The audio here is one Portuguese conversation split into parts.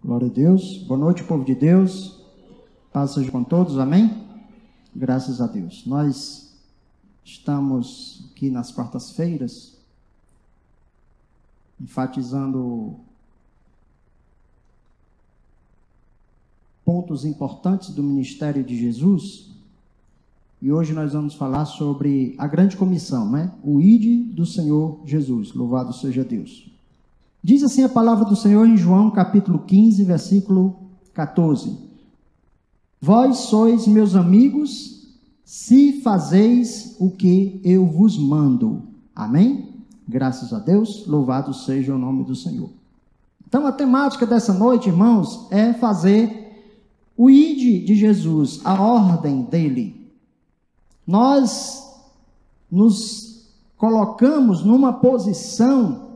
Glória a Deus. Boa noite, povo de Deus. Paz seja com todos, amém? Graças a Deus. Nós estamos aqui nas quartas-feiras, enfatizando pontos importantes do ministério de Jesus. E hoje nós vamos falar sobre a grande comissão, né? O Ide do Senhor Jesus. Louvado seja Deus. Diz assim a palavra do Senhor em João capítulo 15, versículo 14. Vós sois meus amigos, se fazeis o que eu vos mando. Amém? Graças a Deus, louvado seja o nome do Senhor. Então a temática dessa noite, irmãos, é fazer o Ide de Jesus, a ordem dele. Nós nos colocamos numa posição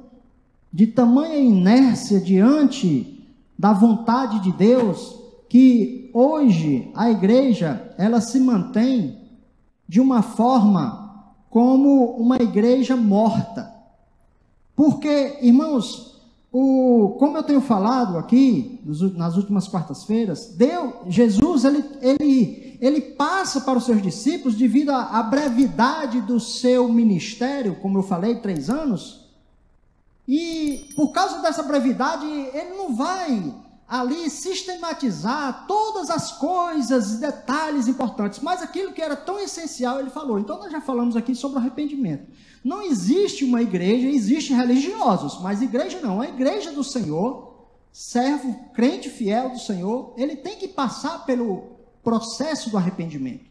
de tamanha inércia diante da vontade de Deus, que hoje a igreja, ela se mantém de uma forma como uma igreja morta. Porque, irmãos, como eu tenho falado aqui, nas últimas quartas-feiras, Jesus, ele passa para os seus discípulos, devido à brevidade do seu ministério, como eu falei, 3 anos, e por causa dessa brevidade, ele não vai ali sistematizar todas as coisas, detalhes importantes, mas aquilo que era tão essencial, ele falou. Então nós já falamos aqui sobre o arrependimento. Não existe uma igreja, existem religiosos, mas igreja não. A igreja do Senhor, servo, crente fiel do Senhor, ele tem que passar pelo processo do arrependimento.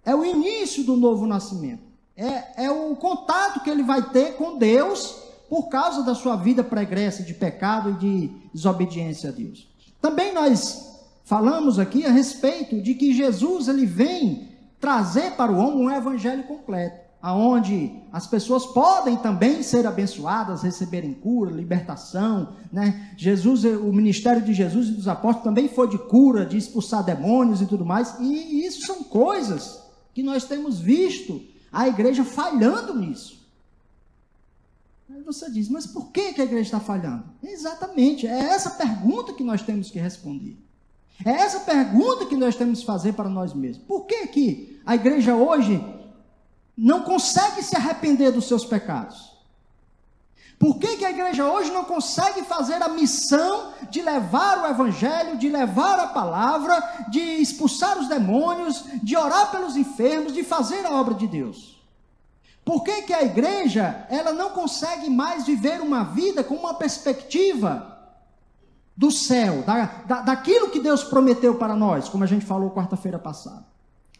É o início do novo nascimento. É o contato que ele vai ter com Deus por causa da sua vida pregressa de pecado e de desobediência a Deus. Também nós falamos aqui a respeito de que Jesus, ele vem trazer para o homem um evangelho completo, aonde as pessoas podem também ser abençoadas, receberem cura, libertação, né? Jesus, o ministério de Jesus e dos apóstolos também foi de cura, de expulsar demônios e tudo mais, e isso são coisas que nós temos visto a igreja falhando nisso. Aí você diz, mas por que a igreja está falhando? Exatamente, é essa pergunta que nós temos que responder. É essa pergunta que nós temos que fazer para nós mesmos. Por que a igreja hoje não consegue se arrepender dos seus pecados? Por que a igreja hoje não consegue fazer a missão de levar o evangelho, de levar a palavra, de expulsar os demônios, de orar pelos enfermos, de fazer a obra de Deus? Por que a igreja, ela não consegue mais viver uma vida com uma perspectiva do céu, daquilo que Deus prometeu para nós, como a gente falou quarta-feira passada?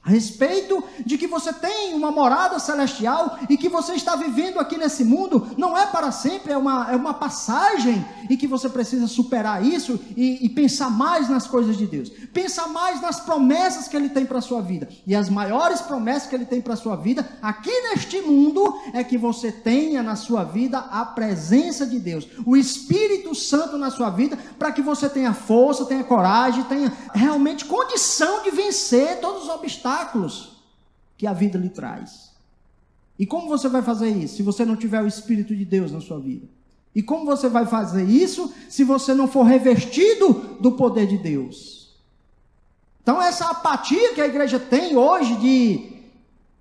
A respeito de que você tem uma morada celestial e que você está vivendo aqui nesse mundo, não é para sempre, é uma passagem, e que você precisa superar isso e pensar mais nas coisas de Deus, pensar mais nas promessas que Ele tem para a sua vida. E as maiores promessas que Ele tem para a sua vida, aqui neste mundo, é que você tenha na sua vida a presença de Deus, o Espírito Santo na sua vida, para que você tenha força, tenha coragem, tenha realmente condição de vencer todos os obstáculos que a vida lhe traz. E como você vai fazer isso se você não tiver o Espírito de Deus na sua vida? E como você vai fazer isso se você não for revestido do poder de Deus? Então essa apatia que a igreja tem hoje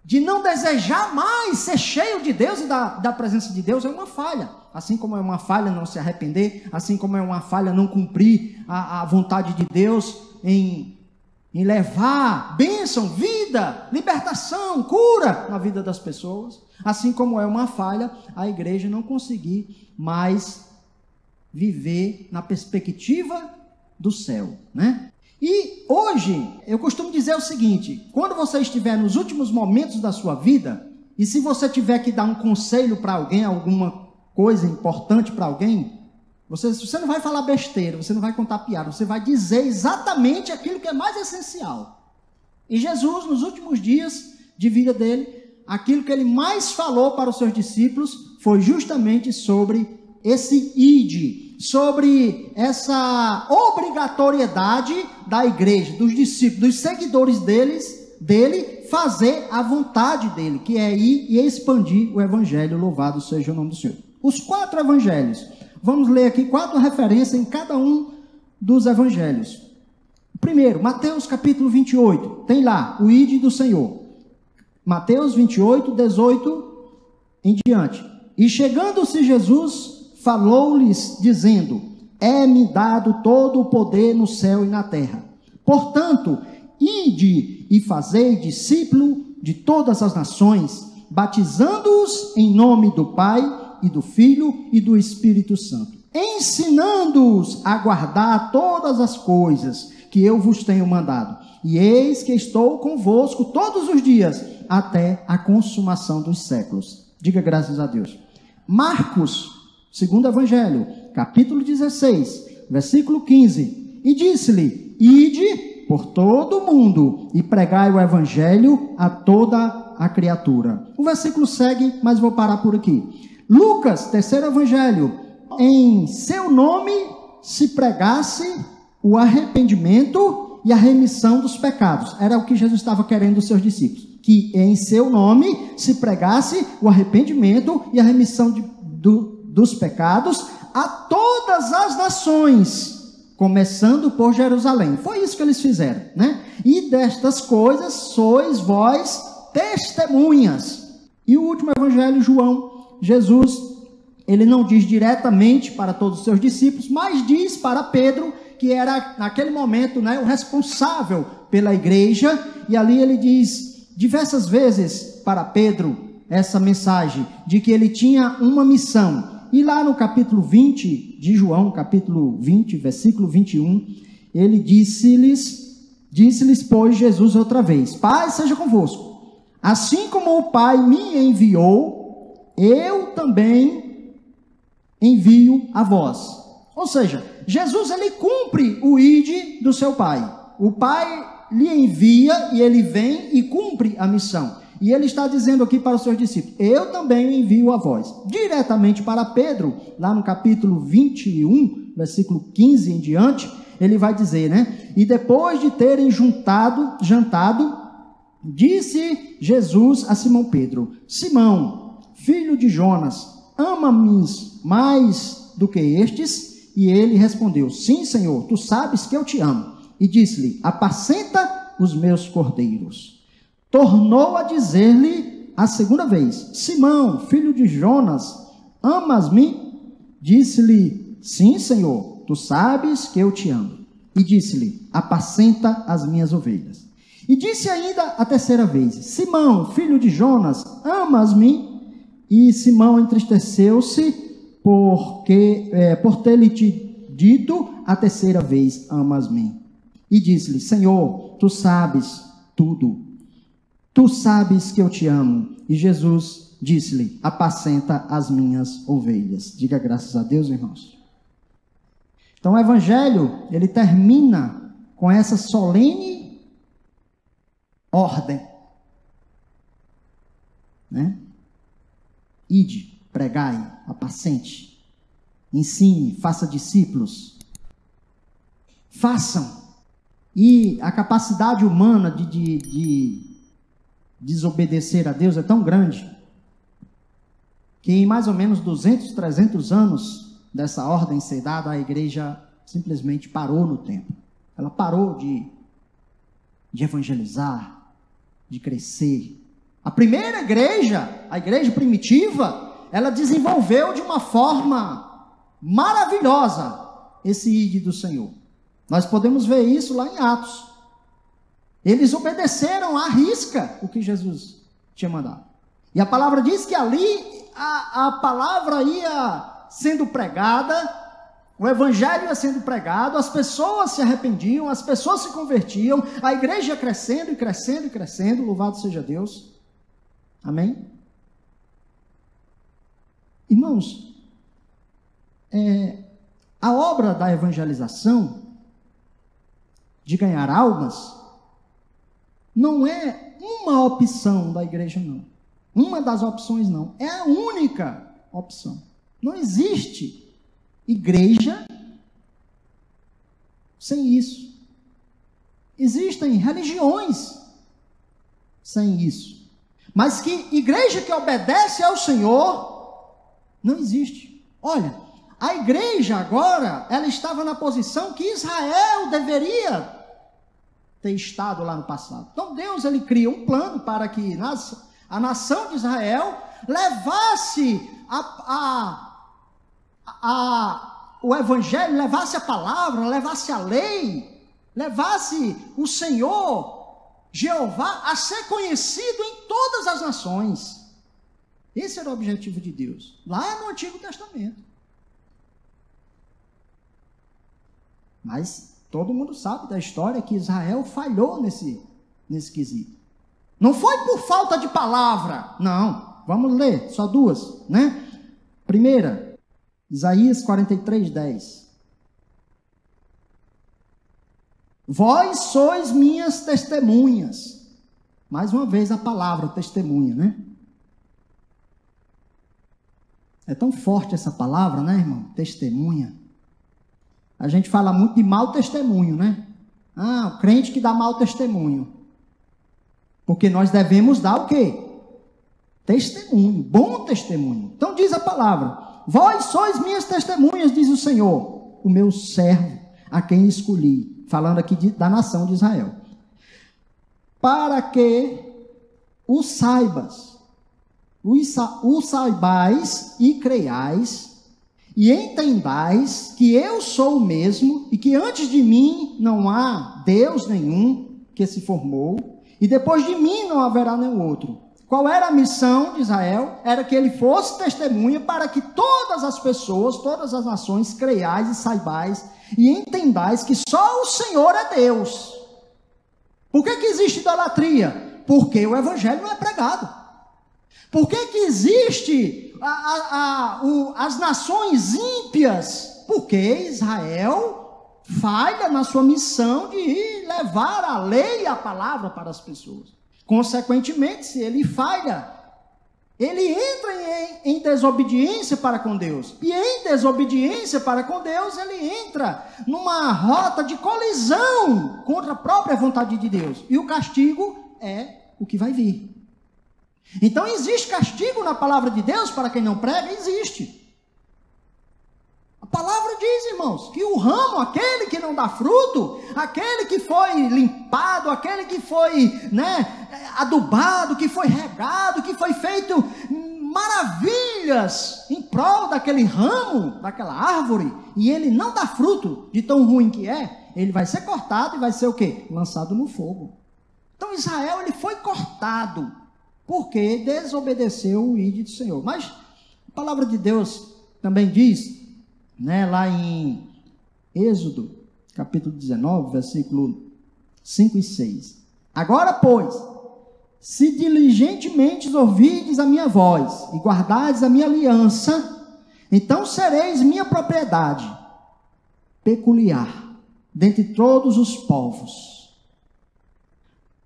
de não desejar mais ser cheio de Deus e da presença de Deus é uma falha. Assim como é uma falha não se arrepender, assim como é uma falha não cumprir a vontade de Deus em levar bênção, vida, libertação, cura na vida das pessoas, assim como é uma falha a igreja não conseguir mais viver na perspectiva do céu, né? E hoje, eu costumo dizer o seguinte: quando você estiver nos últimos momentos da sua vida, e se você tiver que dar um conselho para alguém, alguma coisa importante para alguém, você não vai falar besteira, você não vai contar piada, você vai dizer exatamente aquilo que é mais essencial. E Jesus, nos últimos dias de vida dele, aquilo que ele mais falou para os seus discípulos foi justamente sobre esse ide, sobre essa obrigatoriedade da igreja, dos discípulos, dos seguidores dele, fazer a vontade dele, que é ir e expandir o evangelho. Louvado seja o nome do Senhor. Os 4 evangelhos. Vamos ler aqui 4 referências em cada um dos evangelhos. Primeiro, Mateus capítulo 28, tem lá o ide do Senhor. Mateus 28, 18 em diante. E chegando-se Jesus, falou-lhes, dizendo: é-me dado todo o poder no céu e na terra. Portanto, ide e fazei discípulo de todas as nações, batizando-os em nome do Pai e do Filho e do Espírito Santo, ensinando-os a guardar todas as coisas que eu vos tenho mandado. E eis que estou convosco todos os dias, até a consumação dos séculos. Diga graças a Deus. Marcos, segundo Evangelho, capítulo 16, versículo 15. E disse-lhe: ide por todo o mundo e pregai o Evangelho a toda a criatura. O versículo segue, mas vou parar por aqui. Lucas, terceiro Evangelho: em seu nome se pregasse o arrependimento e a remissão dos pecados. Era o que Jesus estava querendo dos seus discípulos. Que em seu nome se pregasse o arrependimento e a remissão dos pecados a todas as nações, começando por Jerusalém. Foi isso que eles fizeram, né? E destas coisas sois vós testemunhas. E o último evangelho, João, Jesus, ele não diz diretamente para todos os seus discípulos, mas diz para Pedro, que era naquele momento, né, o responsável pela igreja, e ali ele diz diversas vezes para Pedro essa mensagem de que ele tinha uma missão. E lá no capítulo 20 de João, capítulo 20, versículo 21, ele disse-lhes, pois, Jesus outra vez: Pai seja convosco, assim como o Pai me enviou, eu também envio a vós. Ou seja, Jesus, ele cumpre o ide do seu Pai. O Pai lhe envia e ele vem e cumpre a missão. E ele está dizendo aqui para os seus discípulos: eu também envio a vós. Diretamente para Pedro, lá no capítulo 21, versículo 15 em diante, ele vai dizer, né? E depois de terem jantado, disse Jesus a Simão Pedro: Simão, filho de Jonas, ama-me mais do que estes? E ele respondeu: sim, Senhor, tu sabes que eu te amo. E disse-lhe: apacenta os meus cordeiros. Tornou a dizer-lhe a segunda vez: Simão, filho de Jonas, amas-me? Disse-lhe: sim, Senhor, tu sabes que eu te amo. E disse-lhe: apacenta as minhas ovelhas. E disse ainda a terceira vez: Simão, filho de Jonas, amas-me? E Simão entristeceu-se por ter-lhe dito a terceira vez: amas-me. E disse-lhe: Senhor, tu sabes tudo, tu sabes que eu te amo. E Jesus disse-lhe: apacenta as minhas ovelhas. Diga graças a Deus, irmãos. Então o evangelho, ele termina com essa solene ordem, né? Ide, pregai, apacente, ensine, faça discípulos. Façam. E a capacidade humana de desobedecer a Deus é tão grande que em mais ou menos 200, 300 anos dessa ordem ser dada, a igreja simplesmente parou no tempo. Ela parou de evangelizar, de crescer. A primeira igreja, a igreja primitiva, ela desenvolveu de uma forma maravilhosa esse ide do Senhor. Nós podemos ver isso lá em Atos. Eles obedeceram à risca o que Jesus tinha mandado. E a palavra diz que ali a palavra ia sendo pregada, o evangelho ia sendo pregado, as pessoas se arrependiam, as pessoas se convertiam, a igreja ia crescendo e crescendo e crescendo, louvado seja Deus. Amém? Irmãos, a obra da evangelização, de ganhar almas, não é uma opção da igreja, não. Uma das opções, não. É a única opção. Não existe igreja sem isso. Existem religiões sem isso. Mas que igreja que obedece ao Senhor, não existe. Olha, a igreja agora, ela estava na posição que Israel deveria ter estado lá no passado. Então Deus, ele cria um plano para que a nação de Israel levasse o evangelho, levasse a palavra, levasse a lei, levasse o Senhor, Jeová, a ser conhecido em todas as nações. Esse era o objetivo de Deus, lá no Antigo Testamento. Mas todo mundo sabe da história que Israel falhou nesse quesito. Não foi por falta de palavra, não. Vamos ler, só duas, né? Primeira, Isaías 43:10. Vós sois minhas testemunhas. Mais uma vez a palavra testemunha, né? É tão forte essa palavra, né, irmão? Testemunha. A gente fala muito de mau testemunho, né? O crente que dá mau testemunho. Porque nós devemos dar o quê? Testemunho, bom testemunho. Então diz a palavra: vós sois minhas testemunhas, diz o Senhor, o meu servo, a quem escolhi. Falando aqui da nação de Israel. Para que o saibas, o saibais e creiais, e entendais que eu sou o mesmo, e que antes de mim não há Deus nenhum que se formou, e depois de mim não haverá nenhum outro. Qual era a missão de Israel? Era que ele fosse testemunha para que todas as pessoas, todas as nações, creiais e saibais, e entendais que só o Senhor é Deus. Por que existe idolatria? Porque o evangelho não é pregado. Por que existe as nações ímpias? Porque Israel falha na sua missão de levar a lei e a palavra para as pessoas. Consequentemente, se ele falha, ele entra em desobediência para com Deus. E em desobediência para com Deus, ele entra numa rota de colisão contra a própria vontade de Deus. E o castigo é o que vai vir. Então existe castigo na palavra de Deus para quem não prega? Existe. A palavra diz, irmãos, que o ramo, aquele que não dá fruto, aquele que foi limpado, aquele que foi, adubado, que foi regado, que foi feito maravilhas em prol daquele ramo, daquela árvore, e ele não dá fruto de tão ruim que é, ele vai ser cortado e vai ser o quê? Lançado no fogo. Então Israel, ele foi cortado, porque desobedeceu o ídolo do Senhor. Mas a palavra de Deus também diz, lá em Êxodo, capítulo 19, versículo 5 e 6. Agora, pois, se diligentemente ouvirdes a minha voz e guardardes a minha aliança, então sereis minha propriedade peculiar dentre todos os povos.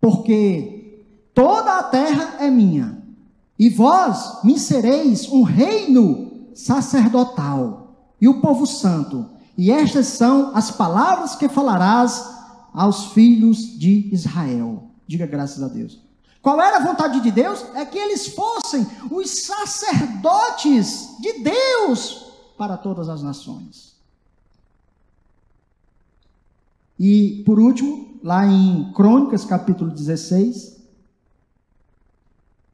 Porque toda a terra é minha, e vós me sereis um reino sacerdotal e o povo santo, e estas são as palavras que falarás aos filhos de Israel. Diga graças a Deus. Qual era a vontade de Deus? É que eles fossem os sacerdotes de Deus para todas as nações. E por último, lá em Crônicas capítulo 16,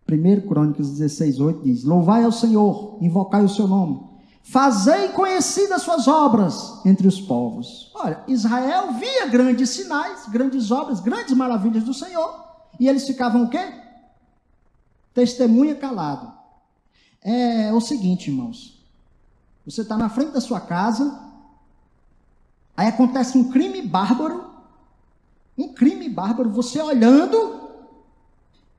1 Crônicas 16:8 diz: louvai ao Senhor, invocai o seu nome, fazei conhecidas suas obras entre os povos. Olha, Israel via grandes sinais, grandes obras, grandes maravilhas do Senhor, e eles ficavam o quê? Testemunha calado. É o seguinte, irmãos, você está na frente da sua casa, aí acontece um crime bárbaro, você olhando,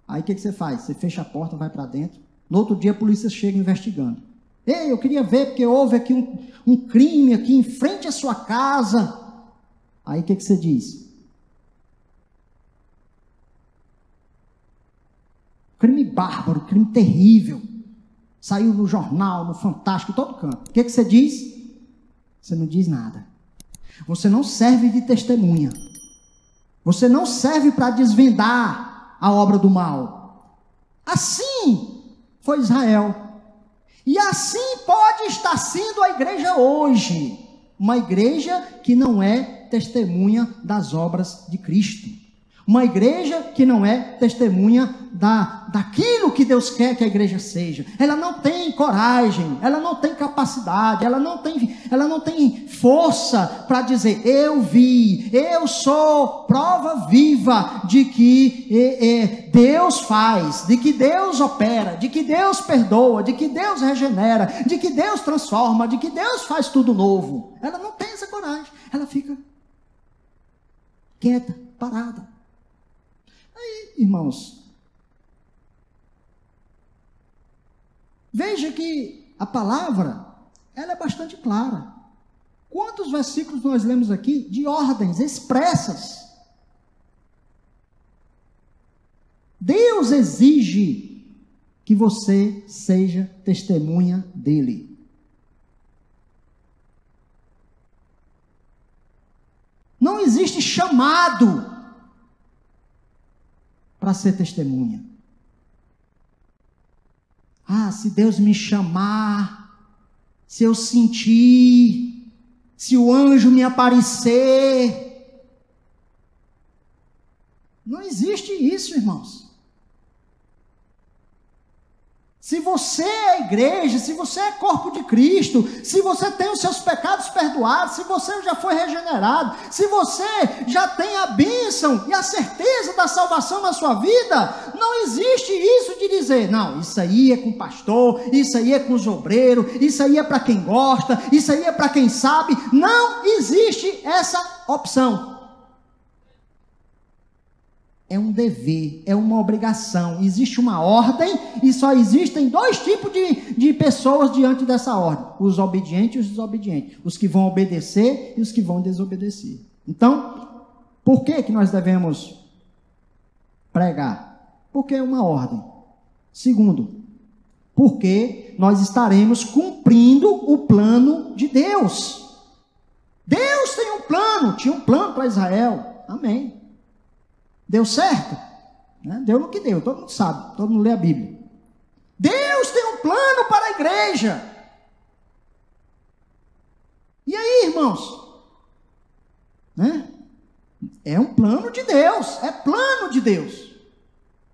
aí o que você faz? Você fecha a porta, vai para dentro, no outro dia a polícia chega investigando. Ei, eu queria ver, porque houve aqui um crime aqui em frente à sua casa. Aí o que você diz? Crime bárbaro, crime terrível. Saiu no jornal, no Fantástico, em todo canto. O que você diz? Você não diz nada. Você não serve de testemunha. Você não serve para desvendar a obra do mal. Assim foi Israel. E assim pode estar sendo a igreja hoje. Uma igreja que não é testemunha das obras de Cristo. Uma igreja que não é testemunha daquilo que Deus quer que a igreja seja. Ela não tem coragem, ela não tem capacidade, ela não tem força para dizer: eu vi, eu sou prova viva de que Deus faz, de que Deus opera, de que Deus perdoa, de que Deus regenera, de que Deus transforma, de que Deus faz tudo novo. Ela não tem essa coragem, ela fica quieta, parada. Aí, irmãos, veja que a palavra, ela é bastante clara. Quantos versículos nós lemos aqui de ordens expressas? Deus exige que você seja testemunha dele. Não existe chamado para ser testemunha. Ah, se Deus me chamar, se eu sentir, se o anjo me aparecer. Não existe isso, irmãos. Se você é igreja, se você é corpo de Cristo, se você tem os seus pecados perdoados, se você já foi regenerado, se você já tem a bênção e a certeza da salvação na sua vida, não existe isso de dizer: não, isso aí é com o pastor, isso aí é com os obreiros, isso aí é para quem gosta, isso aí é para quem sabe. Não existe essa opção. É um dever, é uma obrigação, existe uma ordem e só existem dois tipos de pessoas diante dessa ordem: os obedientes e os desobedientes, os que vão obedecer e os que vão desobedecer. Então, por que nós devemos pregar? Porque é uma ordem. Segundo, porque nós estaremos cumprindo o plano de Deus. Deus tem um plano, tinha um plano para Israel, amém. Deu certo? Deu no que deu, todo mundo sabe, todo mundo lê a Bíblia. Deus tem um plano para a igreja. E aí, irmãos? É um plano de Deus, é plano de Deus.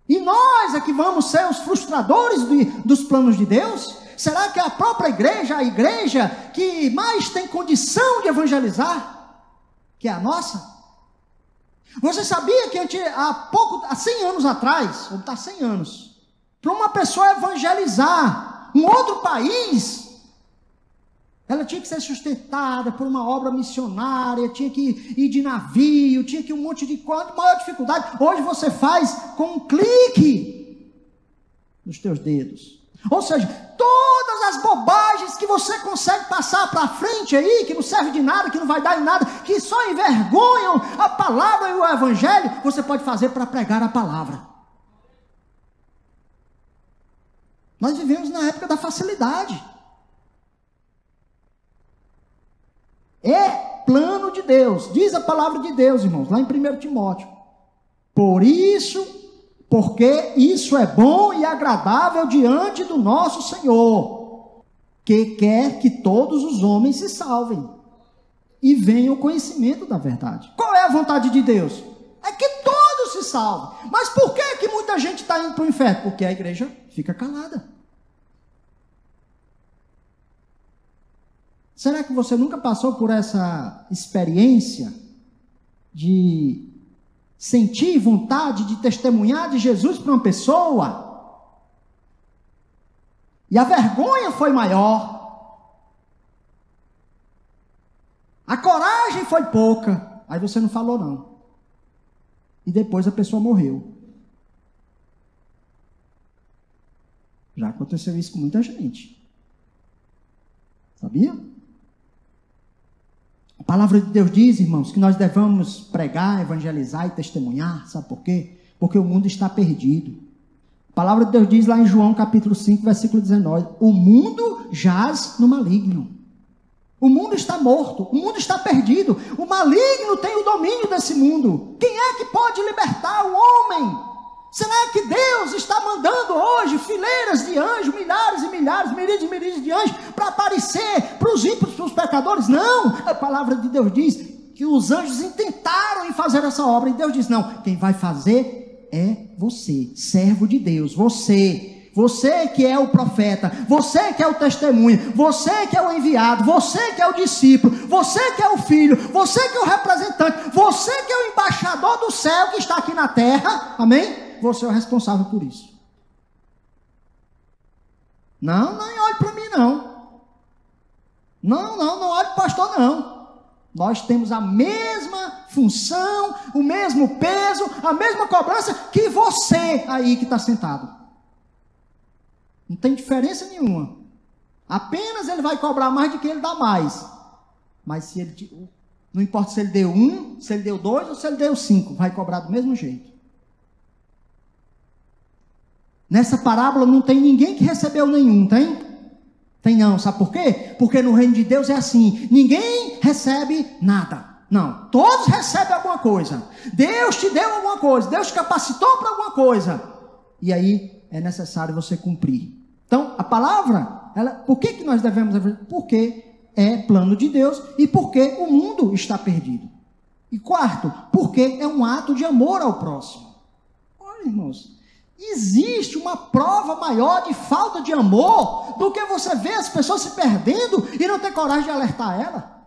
E nós é que vamos ser os frustradores dos planos de Deus? Será que é a própria igreja, a igreja que mais tem condição de evangelizar, que é a nossa? Você sabia que há 100 anos atrás, ou está 100 anos, para uma pessoa evangelizar um outro país, ela tinha que ser sustentada por uma obra missionária, tinha que ir de navio, tinha que ir um monte de coisa, maior dificuldade. Hoje você faz com um clique nos teus dedos. Ou seja, todas as bobagens que você consegue passar para frente aí, que não serve de nada, que não vai dar em nada, que só envergonham a palavra e o evangelho, você pode fazer para pregar a palavra. Nós vivemos na época da facilidade. É plano de Deus, diz a palavra de Deus, irmãos, lá em 1 Timóteo. Porque isso é bom e agradável diante do nosso Senhor, que quer que todos os homens se salvem e venham ao conhecimento da verdade. Qual é a vontade de Deus? É que todos se salvem. Mas por que muita gente está indo para o inferno? Porque a igreja fica calada. Será que você nunca passou por essa experiência de sentir vontade de testemunhar de Jesus para uma pessoa? E a vergonha foi maior. A coragem foi pouca. Aí você não falou não. E depois a pessoa morreu. Já aconteceu isso com muita gente. Sabia? A palavra de Deus diz, irmãos, que nós devemos pregar, evangelizar e testemunhar. Sabe por quê? Porque o mundo está perdido. A palavra de Deus diz lá em João capítulo 5, versículo 19: o mundo jaz no maligno. O mundo está morto, o mundo está perdido. O maligno tem o domínio desse mundo. Quem é que pode libertar o homem Será que Deus está mandando hoje fileiras de anjos, milhares e milhares, milhares e milhares de anjos, para aparecer para os ímpios, para os pecadores? Não, a palavra de Deus diz que os anjos intentaram em fazer essa obra, e Deus diz, não, quem vai fazer é você, servo de Deus, você que é o profeta, você que é o testemunho, você que é o enviado, você que é o discípulo, você que é o filho, você que é o representante, você que é o embaixador do céu que está aqui na terra, amém? Você é o responsável por isso. Não olhe para mim não. Não olhe para o pastor não. Nós temos a mesma função, o mesmo peso, a mesma cobrança que você aí que está sentado. Não tem diferença nenhuma. Apenas ele vai cobrar mais do que ele dá mais. Mas se ele, não importa se ele deu 1, se ele deu 2 ou se ele deu 5, vai cobrar do mesmo jeito. Nessa parábola não tem ninguém que recebeu nenhum, tem? Tem não, sabe por quê? Porque no reino de Deus é assim, ninguém recebe nada. Não, todos recebem alguma coisa. Deus te deu alguma coisa, Deus te capacitou para alguma coisa. E aí é necessário você cumprir. Então, a palavra, por que nós devemos? Porque é plano de Deus e porque o mundo está perdido. E quarto, porque é um ato de amor ao próximo. Olha, irmãos, existe uma prova maior de falta de amor do que você ver as pessoas se perdendo e não ter coragem de alertar ela.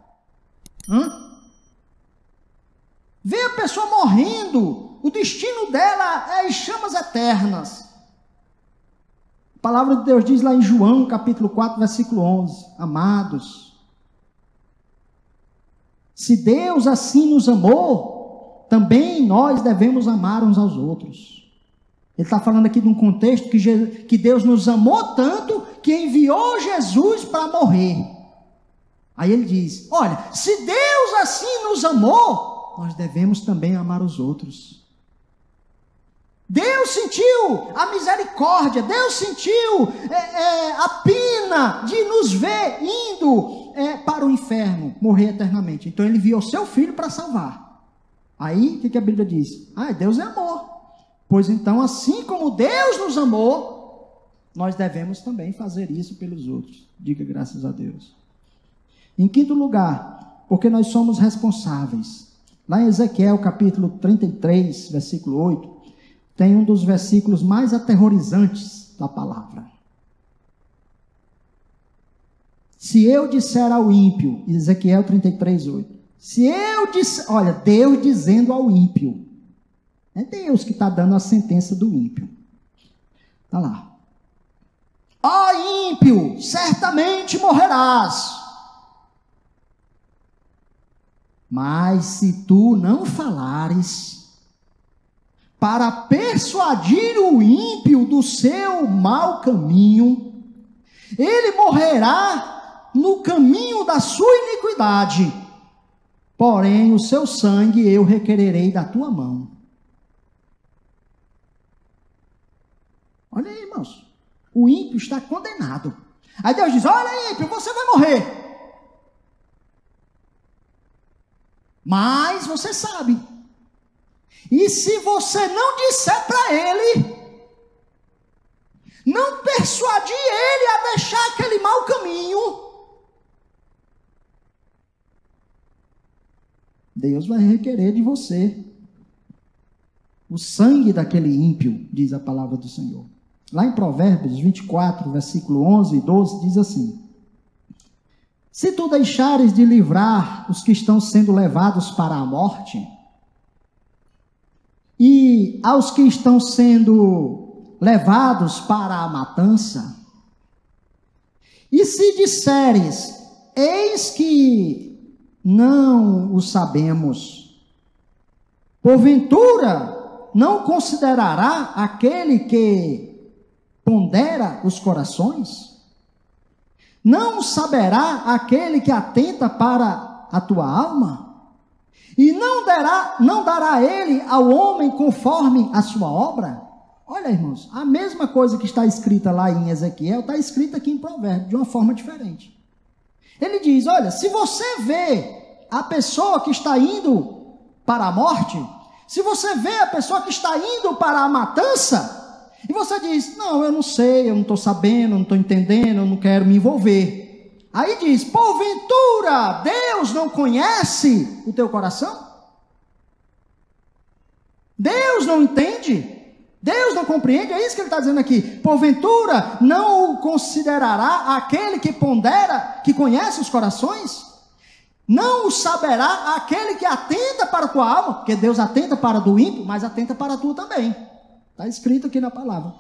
Ver a pessoa morrendo, o destino dela é as chamas eternas. A palavra de Deus diz lá em João, capítulo 4, versículo 11, amados, se Deus assim nos amou, também nós devemos amar uns aos outros. Ele está falando aqui de um contexto que Deus nos amou tanto que enviou Jesus para morrer. Aí ele diz, olha, se Deus assim nos amou, nós devemos também amar os outros. Deus sentiu a misericórdia, Deus sentiu a pena de nos ver indo para o inferno, morrer eternamente. Então ele enviou seu filho para salvar. Aí o que a Bíblia diz? Deus é amor. Pois então, assim como Deus nos amou, nós devemos também fazer isso pelos outros. Diga graças a Deus. Em quinto lugar, porque nós somos responsáveis. Lá em Ezequiel capítulo 33, versículo 8, tem um dos versículos mais aterrorizantes da palavra. Se eu disser ao ímpio, Ezequiel 33, 8, se eu disser, olha, Deus dizendo ao ímpio, é Deus que está dando a sentença do ímpio. Está lá. Ó ímpio, certamente morrerás. Mas se tu não falares, para persuadir o ímpio do seu mau caminho, ele morrerá no caminho da sua iniquidade, porém o seu sangue eu requererei da tua mão. Olha aí, irmãos, o ímpio está condenado. Aí Deus diz, olha ímpio, você vai morrer. Mas você sabe. E se você não disser para ele, não persuadir ele a deixar aquele mau caminho, Deus vai requerer de você o sangue daquele ímpio, diz a palavra do Senhor. Lá em Provérbios 24, versículo 11 e 12, diz assim, se tu deixares de livrar os que estão sendo levados para a morte, e aos que estão sendo levados para a matança, e se disseres, eis que não o sabemos, porventura não considerará aquele que pondera os corações? Não saberá aquele que atenta para a tua alma? E não dará ele ao homem conforme a sua obra? Olha, irmãos, a mesma coisa que está escrita lá em Ezequiel, está escrita aqui em Provérbios, de uma forma diferente. Ele diz, olha, se você vê a pessoa que está indo para a morte, Se você vê a pessoa que está indo para a matança, e você diz, não, eu não sei, eu não estou sabendo, eu não estou entendendo, eu não quero me envolver. Aí diz, porventura, Deus não conhece o teu coração? Deus não entende? Deus não compreende? É isso que ele está dizendo aqui. Porventura, não o considerará aquele que pondera, que conhece os corações? Não o saberá aquele que atenta para a tua alma? Porque Deus atenta para a do ímpio, mas atenta para a tua também. Está escrito aqui na palavra.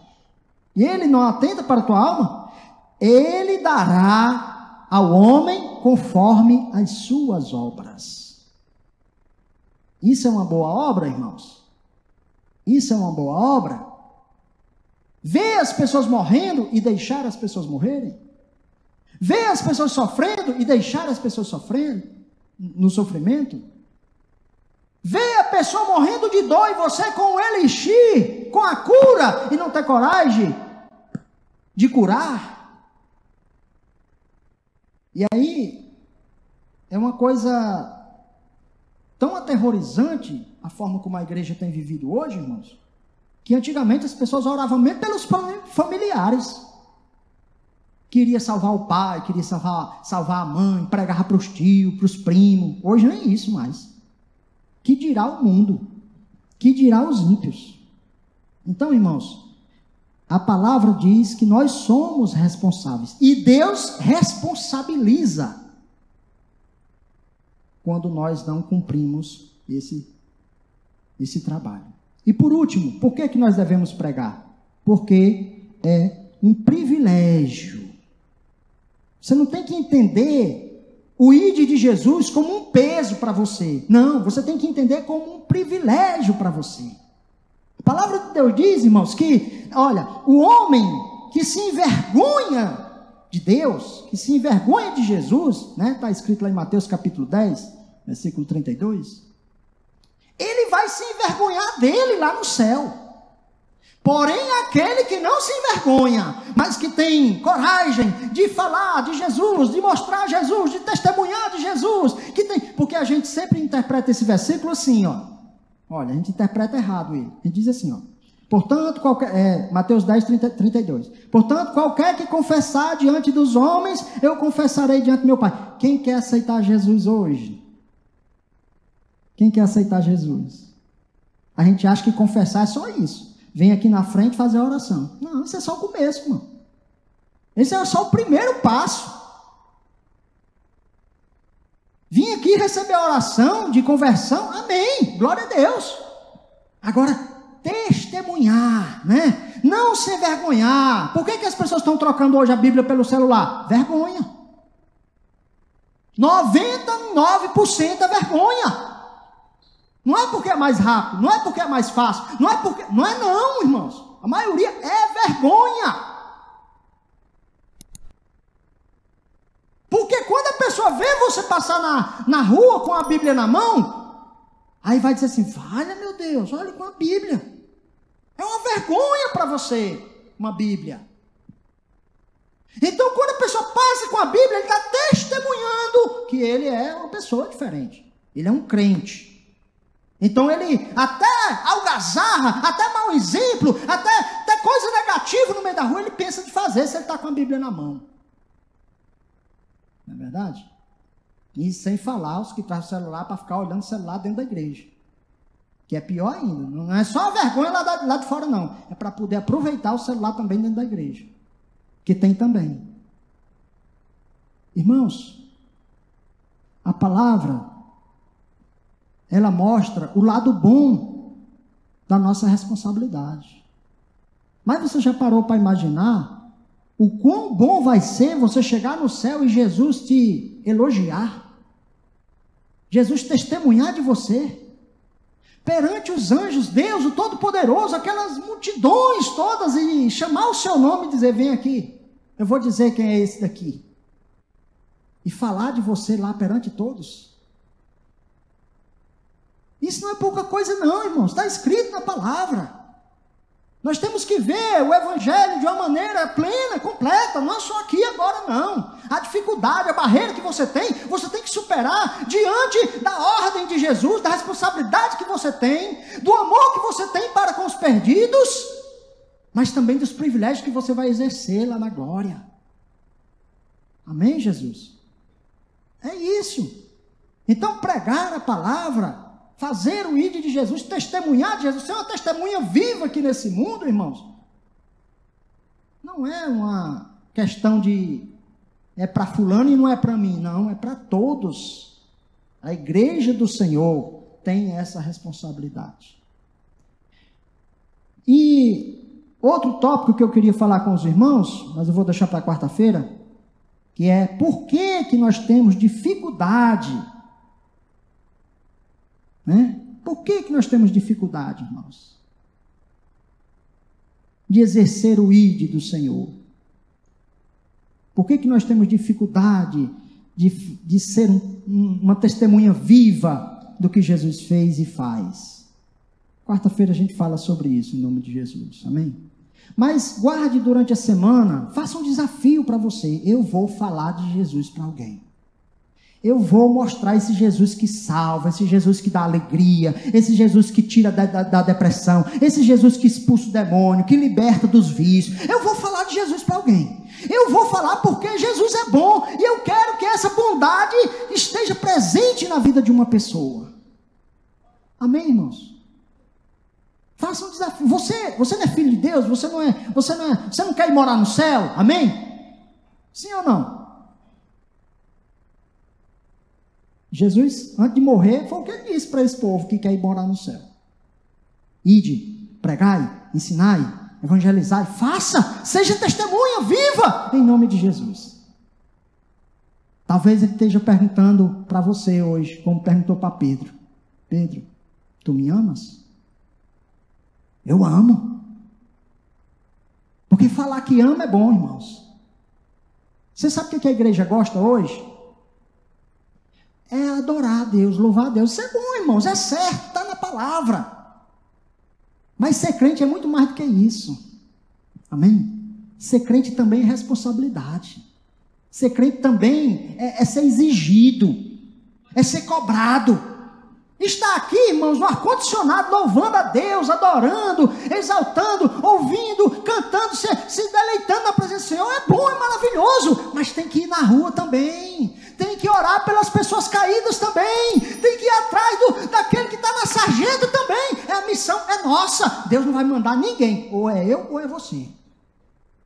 E ele não atenta para a tua alma? Ele dará ao homem conforme as suas obras. Isso é uma boa obra, irmãos? Isso é uma boa obra? Ver as pessoas morrendo e deixar as pessoas morrerem? Ver as pessoas sofrendo e deixar as pessoas sofrendo no sofrimento? Ver a pessoa morrendo de dor e você com o elixir, com a cura, e não ter coragem de curar? E aí, é uma coisa tão aterrorizante a forma como a igreja tem vivido hoje, irmãos, que antigamente as pessoas oravam mesmo pelos familiares. Queria salvar o pai, queria salvar a mãe, pregava para os tios, para os primos. Hoje nem isso mais. Que dirá o mundo? Que dirá os ímpios? Então, irmãos, a palavra diz que nós somos responsáveis. E Deus responsabiliza quando nós não cumprimos esse trabalho. E por último, por que nós devemos pregar? Porque é um privilégio. Você não tem que entender o ide de Jesus como um peso para você. Não, você tem que entender como um privilégio para você. A palavra de Deus diz, irmãos, que, olha, o homem que se envergonha de Deus, que se envergonha de Jesus, né? Está escrito lá em Mateus capítulo 10, versículo 32. Ele vai se envergonhar dele lá no céu. Porém, aquele que não se envergonha, mas que tem coragem de falar de Jesus, de mostrar Jesus, de testemunhar de Jesus, porque a gente sempre interpreta esse versículo assim, ó. Olha, a gente interpreta errado ele. A gente diz assim, ó. Portanto, Mateus 10, 32. Portanto, qualquer que confessar diante dos homens, eu confessarei diante do meu Pai. Quem quer aceitar Jesus hoje? Quem quer aceitar Jesus? A gente acha que confessar é só isso. Vem aqui na frente fazer a oração. Não, isso é só o começo, irmão. Esse é só o primeiro passo. Vim aqui receber a oração de conversão, amém, glória a Deus. Agora, testemunhar, né? Não se envergonhar. Por que as pessoas estão trocando hoje a Bíblia pelo celular? Vergonha. 99% é vergonha. Não é porque é mais rápido, não é porque é mais fácil, não é não, irmãos. A maioria é vergonha. Porque quando a pessoa vê você passar na rua com a Bíblia na mão, aí vai dizer assim, valha meu Deus, olha com a Bíblia. É uma vergonha para você, uma Bíblia. Então quando a pessoa passa com a Bíblia, ele está testemunhando que ele é uma pessoa diferente. Ele é um crente. Então ele até algazarra, até mau exemplo, até coisa negativa no meio da rua, ele pensa de fazer se ele está com a Bíblia na mão. Não é verdade? E sem falar os que trazem o celular para ficar olhando o celular dentro da igreja. Que é pior ainda. Não é só a vergonha lá de fora, não. É para poder aproveitar o celular também dentro da igreja. Que tem também. Irmãos, a palavra, ela mostra o lado bom da nossa responsabilidade. Mas você já parou para imaginar o quão bom vai ser você chegar no céu e Jesus te elogiar? Jesus testemunhar de você? Perante os anjos, Deus, o Todo-Poderoso, aquelas multidões todas, e chamar o seu nome e dizer, vem aqui, eu vou dizer quem é esse daqui. E falar de você lá perante todos. Isso não é pouca coisa não, irmãos. Está escrito na palavra. Nós temos que ver o Evangelho de uma maneira plena, completa, não só aqui e agora, não. A dificuldade, a barreira que você tem que superar diante da ordem de Jesus, da responsabilidade que você tem, do amor que você tem para com os perdidos, mas também dos privilégios que você vai exercer lá na glória. Amém, Jesus? É isso. Então, pregar a palavra, fazer o ID de Jesus, testemunhar de Jesus, ser uma testemunha viva aqui nesse mundo, irmãos, não é uma questão de é para fulano e não é para mim, não, é para todos. A igreja do Senhor tem essa responsabilidade. E outro tópico que eu queria falar com os irmãos, mas eu vou deixar para quarta-feira, que é por que nós temos dificuldade, né? Por que nós temos dificuldade, irmãos, de exercer o ID do Senhor? Por que nós temos dificuldade de ser uma testemunha viva do que Jesus fez e faz? Quarta-feira a gente fala sobre isso, em nome de Jesus, amém? Mas guarde durante a semana, faça um desafio para você. Eu vou falar de Jesus para alguém. Eu vou mostrar esse Jesus que salva, esse Jesus que dá alegria, esse Jesus que tira da depressão, esse Jesus que expulsa o demônio, que liberta dos vícios. Eu vou falar de Jesus para alguém. Eu vou falar porque Jesus é bom e eu quero que essa bondade esteja presente na vida de uma pessoa. Amém, irmãos? Faça um desafio. Você não é filho de Deus? Você não quer ir morar no céu? Amém? Sim ou não? Jesus, antes de morrer, foi o que ele disse para esse povo que quer ir morar no céu. Ide, pregai, ensinai, evangelizai, faça, seja testemunha viva, em nome de Jesus. Talvez ele esteja perguntando para você hoje, como perguntou para Pedro. Pedro, tu me amas? Eu amo. Porque falar que ama é bom, irmãos. Você sabe o que a igreja gosta hoje? É adorar a Deus, louvar a Deus. Isso é bom, irmãos, é certo, está na palavra. Mas ser crente é muito mais do que isso. Amém? Ser crente também é responsabilidade. Ser crente também é ser exigido, é ser cobrado. Está aqui, irmãos, no ar-condicionado, louvando a Deus, adorando, exaltando, ouvindo, cantando, se deleitando na presença do Senhor. É bom, é maravilhoso, mas tem que ir na rua também. Tem que orar pelas pessoas caídas também. Tem que ir atrás daquele que está na sarjeta também. A missão é nossa. Deus não vai mandar ninguém. Ou é eu ou é você.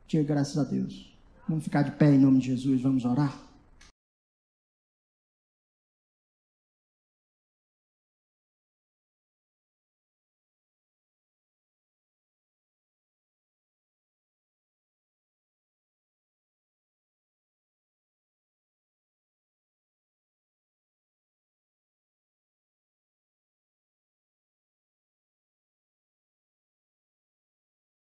Diga graças a Deus. Vamos ficar de pé em nome de Jesus. Vamos orar.